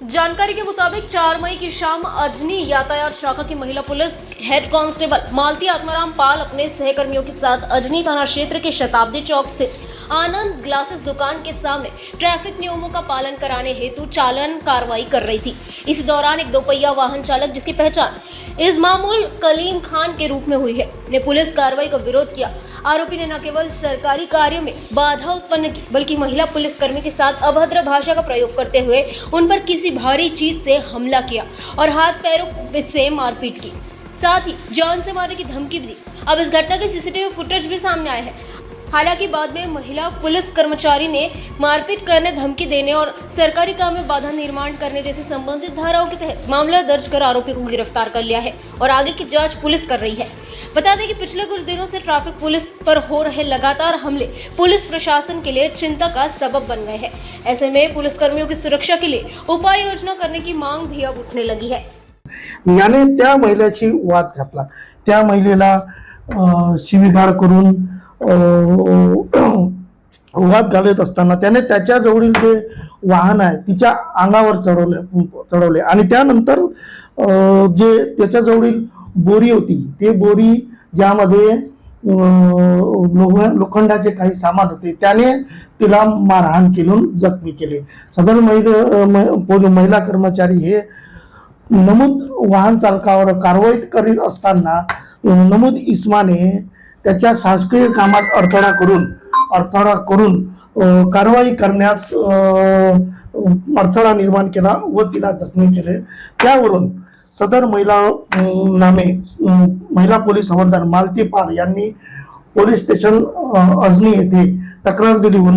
जानकारी के मुताबिक 4 मई की शाम अजनी यातायात शाखा की महिला police head constable Malti Atmaram Pal अपने सहकर्मियों के साथ अजनी थाना क्षेत्र के शताब्दी चौक स्थित आनंद ग्लासेस दुकान के सामने ट्रैफिक नियमों का पालन कराने हेतु चालन कार्रवाई कर रही थी। इस दौरान एक दोपहिया वाहन चालक जिसकी पहचान इस्मामुल कलीम खान के रूप में हुई है ने पुलिस कार्रवाई का विरोध किया। आरोपी ने न केवल सरकारी कार्य में बाधा उत्पन्न की बल्कि महिला पुलिसकर्मी के साथ अभद्र भाषा का प्रयोग करते हुए उन पर किसी भारी चीज से हमला किया और हाथ पैरों से मारपीट की, साथ ही जान से मारने की धमकी भी दी। अब इस घटना के सीसीटीवी फुटेज भी सामने आए हैं। हालांकि बाद में महिला पुलिस कर्मचारी ने मारपीट करने, धमकी देने और सरकारी काम में बाधा निर्माण करने जैसी संबंधित धाराओं के तहत मामला दर्ज कर आरोपी को गिरफ्तार कर लिया है और आगे की जांच पुलिस कर रही है। बता दें कि पिछले कुछ दिनों से ट्रैफिक पुलिस पर हो रहे लगातार हमले पुलिस प्रशासन के लिए चिंता का सबब बन गए हैं। ऐसे में पुलिसकर्मियों की सुरक्षा के लिए उपाय योजना करने की मांग भी अब उठने लगी है। याने त्या महिलेची वाद घातला, त्या महिलेला शिवीगाळ करून वाद घालत असताना त्याने त्याच्या जवळील जे वाहन आहे तिच्या अंगावर चढवले आणि त्यानंतर जे त्याच्या जवळील बोरी होती ते बोरी ज्यामध्ये लोखंडाचे काही सामान होते त्याने तिला मारहाण केलून जखमी केले। सदर महिला कर्मचारी हे नमूद वाहन चालकावर कारवाई करीत असताना नमूद इस्माने त्याच्या शासकीय कामात अडथळा करून कारवाई करण्यास अडथळा निर्माण केला व तिला जखमी केले। त्यावरून सदर महिला पोलीस हवालदार मालती पाल यांनी पोलीस स्टेशन अजनी येथे तक्रार दिली व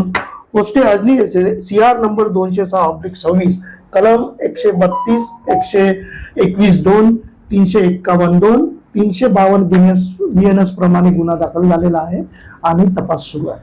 पोस्टे अजनी येथे CR नंबर 206/26 कलम 132 121(2) 351(2) 352 BNS प्रमाणे गुन्हा दाखल झालेला आहे आणि तपास सुरू आहे।